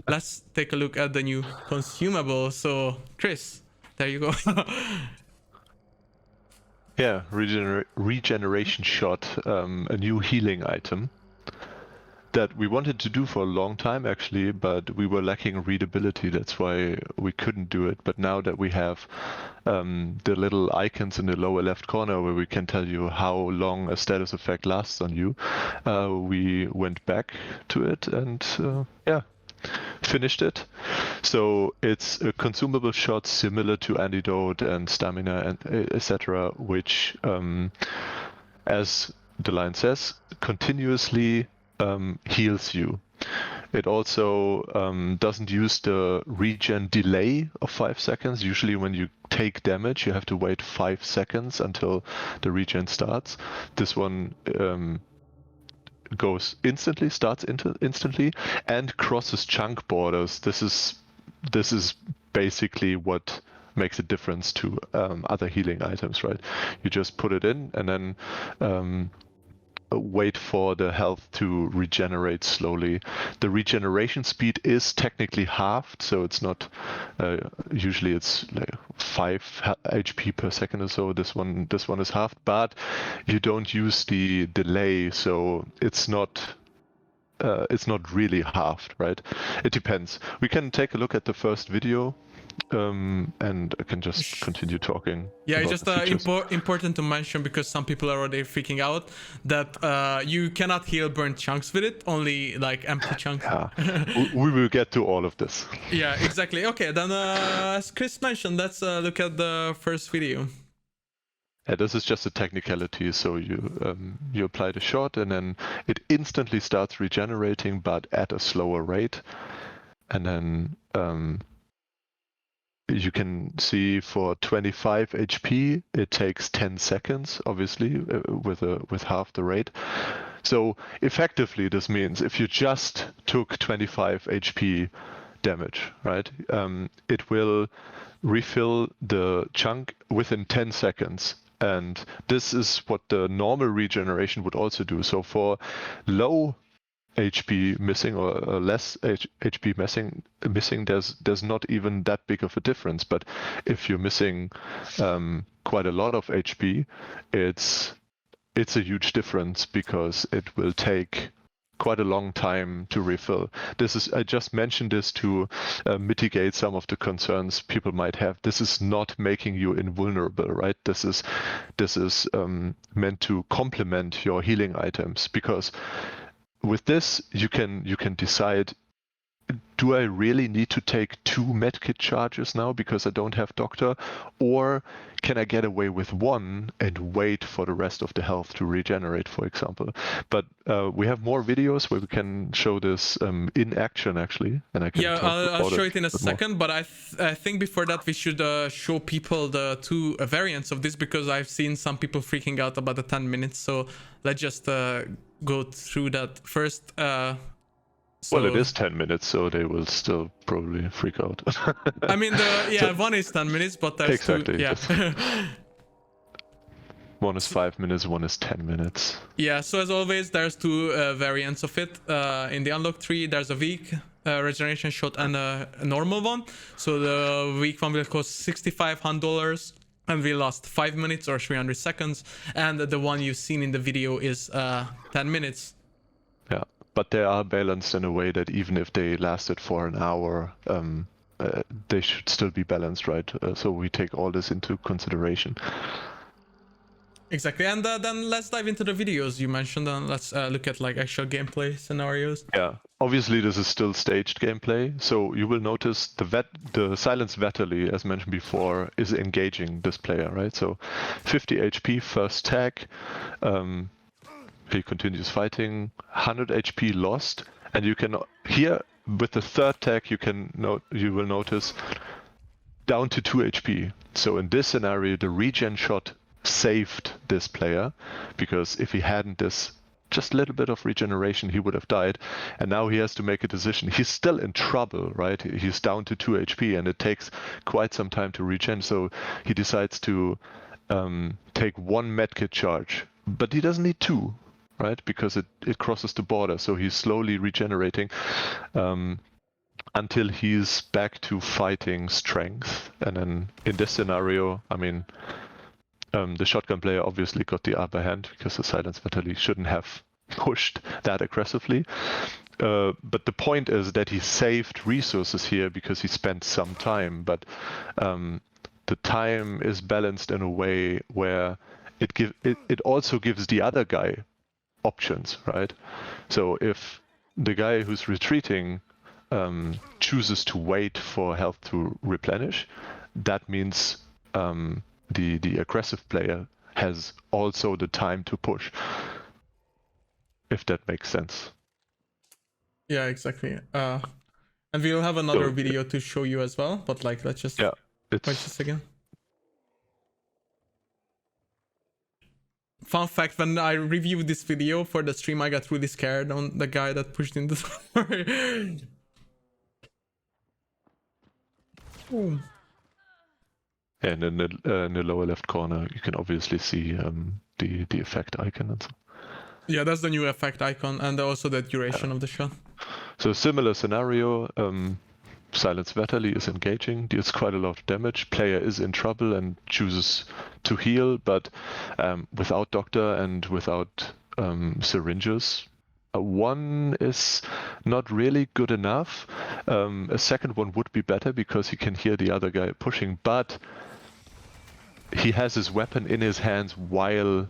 let's take a look at the new consumable. So, Chris, there you go. Yeah, regeneration shot, a new healing item that we wanted to do for a long time actually, but we were lacking readability. That's why we couldn't do it. But now that we have the little icons in the lower left corner where we can tell you how long a status effect lasts on you, we went back to it and yeah, finished it. So it's a consumable shot similar to antidote and stamina and etc., which, as the line says, continuously heals you. It also doesn't use the regen delay of 5 seconds. Usually when you take damage, you have to wait 5 seconds until the regen starts. This one goes instantly, starts instantly, and crosses chunk borders. This is basically what makes a difference to other healing items, right? You just put it in and then wait for the health to regenerate slowly. The regeneration speed is technically halved, so it's not usually it's like 5 HP per second or so. This one is halved, but you don't use the delay, so it's not really halved, right? It depends. We can take a look at the first video, and I can just continue talking. Yeah, it's just important to mention, because some people are already freaking out, that you cannot heal burnt chunks with it, only like empty chunks. Yeah. We will get to all of this. Yeah, exactly. Okay, then as Chris mentioned, let's look at the first video. Yeah, this is just a technicality. So you apply the shot and then it instantly starts regenerating, but at a slower rate. And then you can see for 25 HP, it takes 10 seconds, obviously, with half the rate. So effectively, this means if you just took 25 HP damage, right, it will refill the chunk within 10 seconds. And this is what the normal regeneration would also do. So for low HP missing or less HP missing, there's not even that big of a difference. But if you're missing quite a lot of HP, it's a huge difference, because it will take quite a long time to refill. I just mentioned this to mitigate some of the concerns people might have. This is not making you invulnerable, right? This is meant to complement your healing items, because with this you can decide, do I really need to take 2 medkit charges now because I don't have doctor, or can I get away with 1 and wait for the rest of the health to regenerate, for example? But we have more videos where we can show this in action, actually, and I can I'll show it in a second, but I think before that we should show people the 2 variants of this, because I've seen some people freaking out about the 10 minutes. So let's just go through that first. Well, it is 10 minutes, so they will still probably freak out. I mean, one is 10 minutes, but there's exactly, 2. Yeah. One is 5 minutes, one is 10 minutes. Yeah, so as always, there's 2 variants of it. In the unlock 3, there's a weak regeneration shot and a normal one. So the weak one will cost $6,500 and will last 5 minutes or 300 seconds. And the one you've seen in the video is 10 minutes. Yeah, but they are balanced in a way that even if they lasted for an hour, they should still be balanced, right? So we take all this into consideration. Exactly, and then let's dive into the videos you mentioned, and let's look at like actual gameplay scenarios. Yeah, obviously this is still staged gameplay, so you will notice the Silence Vetterli, as mentioned before, is engaging this player, right? So 50 HP first tag, he continues fighting, 100 HP lost, and you can here with the third tag you will notice down to 2 HP. So in this scenario, the regen shot saved this player, because if he hadn't this just a little bit of regeneration, he would have died. And now he has to make a decision. He's still in trouble, right? He's down to 2 HP and it takes quite some time to regen. So he decides to take 1 medkit charge, but he doesn't need 2, right? Because it crosses the border. So he's slowly regenerating. until he's back to fighting strength. And then in this scenario, I mean, the shotgun player obviously got the upper hand because the Silence Vitaly shouldn't have pushed that aggressively. But the point is that he saved resources here because he spent some time, but the time is balanced in a way where it also gives the other guy options, right? So if the guy who's retreating chooses to wait for health to replenish, that means the aggressive player has also the time to push, if that makes sense. Yeah, exactly. And we'll have another video to show you as well, but like, let's just wait just a second. Fun fact, when I reviewed this video for the stream, I got really scared on the guy that pushed into the door. And in the lower left corner, you can obviously see the effect icon and so. Yeah, that's the new effect icon, and also the duration of the shot. So similar scenario, Silence Vitaly is engaging, deals quite a lot of damage, player is in trouble and chooses to heal, but without doctor and without syringes. One is not really good enough. A second one would be better because he can hear the other guy pushing, but he has his weapon in his hands while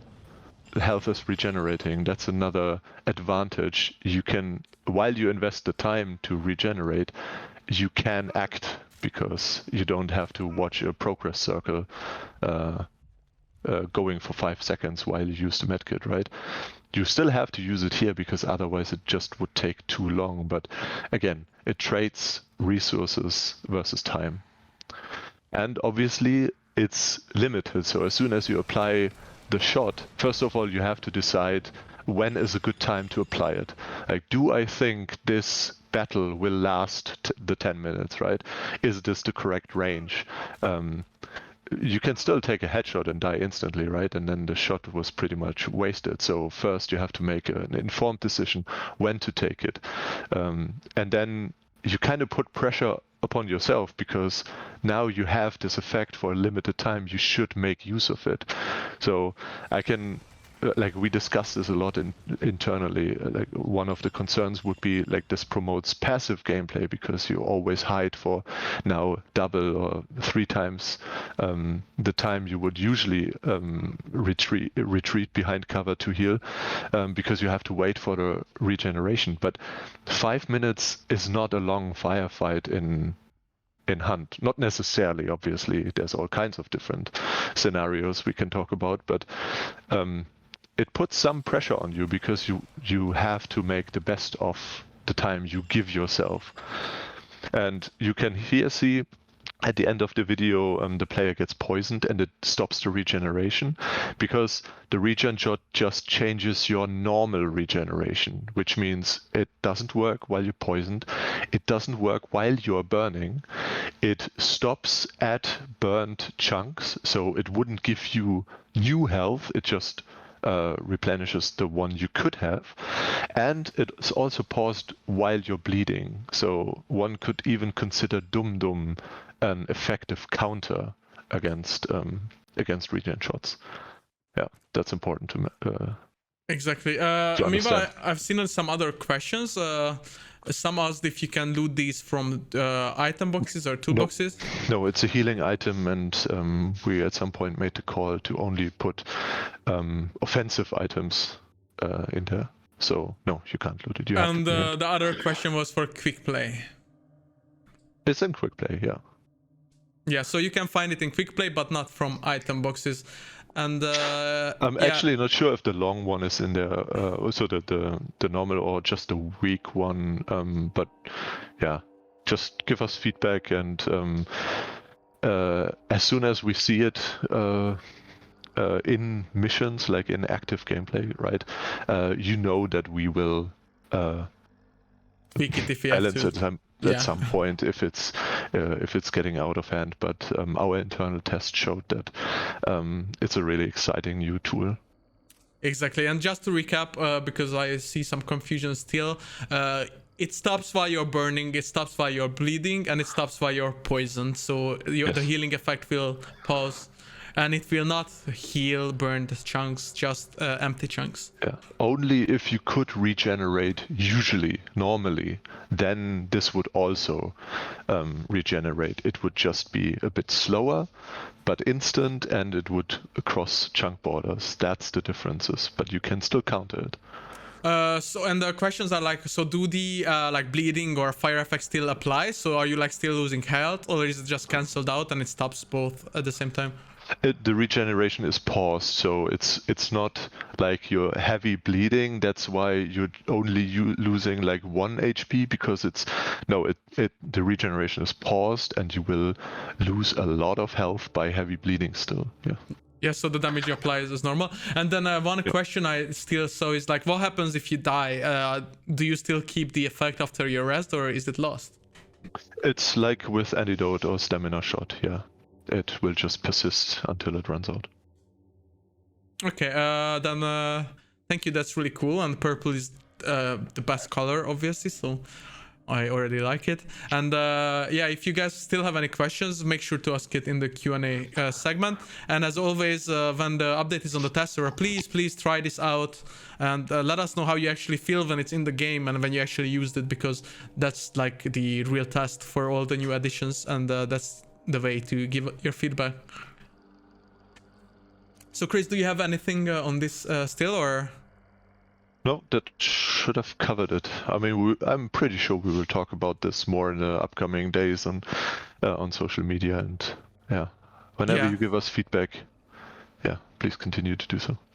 health is regenerating. That's another advantage. You can, while you invest the time to regenerate, you can act because you don't have to watch a progress circle going for 5 seconds while you use the medkit, right? You still have to use it here because otherwise it just would take too long. But again, it trades resources versus time. And obviously it's limited. So as soon as you apply the shot, first of all, you have to decide when is a good time to apply it. Like, do I think this battle will last the 10 minutes, right? Is this the correct range? You can still take a headshot and die instantly, right? And then the shot was pretty much wasted. So first you have to make an informed decision when to take it. And then you kind of put pressure upon yourself because now you have this effect for a limited time. You should make use of it. So I can, like, we discussed this a lot internally. Like, one of the concerns would be like this promotes passive gameplay because you always hide for now double or 3 times the time you would usually retreat behind cover to heal because you have to wait for the regeneration. But 5 minutes is not a long firefight in Hunt. Not necessarily, obviously. There's all kinds of different scenarios we can talk about, but it puts some pressure on you because you have to make the best of the time you give yourself. And you can here see at the end of the video, the player gets poisoned and it stops the regeneration because the regen shot just changes your normal regeneration, which means it doesn't work while you're poisoned. It doesn't work while you're burning. It stops at burned chunks, so it wouldn't give you new health. It just replenishes the one you could have, and it's also paused while you're bleeding. So one could even consider Dum Dum an effective counter against regen shots. Yeah, that's important to exactly. Maybe I've seen some other questions. Some asked if you can loot these from item boxes or toolboxes. No, it's a healing item, and we at some point made the call to only put offensive items in there. So no, you can't loot it. And the other question was for quick play. It's in quick play, yeah. Yeah, so you can find it in quick play, but not from item boxes. And I'm actually not sure if the long one is in there, so the normal or just the weak one. But yeah, just give us feedback, and as soon as we see it in missions, like in active gameplay, right? You know that we will tweak it if you balance have to. it at some point if it's getting out of hand. But our internal test showed that it's a really exciting new tool. Exactly, and just to recap, because I see some confusion still, it stops while you're burning, it stops while you're bleeding, and it stops while you're poisoned. So the healing effect will pause, and it will not heal burned chunks, just empty chunks. Yeah. Only if you could regenerate normally, then this would also regenerate. It would just be a bit slower, but instant, and it would cross chunk borders. That's the differences, but you can still counter it. And the questions are like, so do the like bleeding or fire effects still apply? So are you like still losing health, or is it just cancelled out and it stops both at the same time? The regeneration is paused, so it's not like you're heavy bleeding. That's why you're only losing like 1 HP, because the regeneration is paused, and you will lose a lot of health by heavy bleeding still. Yeah. Yeah, so the damage you apply is normal. And then one question I still saw is like, what happens if you die? Do you still keep the effect after your rest, or is it lost? It's like with antidote or stamina shot, yeah. It will just persist until it runs out. Okay, then thank you, that's really cool. And purple is the best color, obviously, so I already like it. And yeah, if you guys still have any questions, make sure to ask it in the Q&A segment. And as always, when the update is on the test server, please try this out and let us know how you actually feel when it's in the game and when you actually used it, because that's like the real test for all the new additions, and that's the way to give your feedback. So Chris, do you have anything on this still, or? No, that should have covered it. I mean, I'm pretty sure we will talk about this more in the upcoming days on social media, and yeah, whenever you give us feedback, yeah, please continue to do so.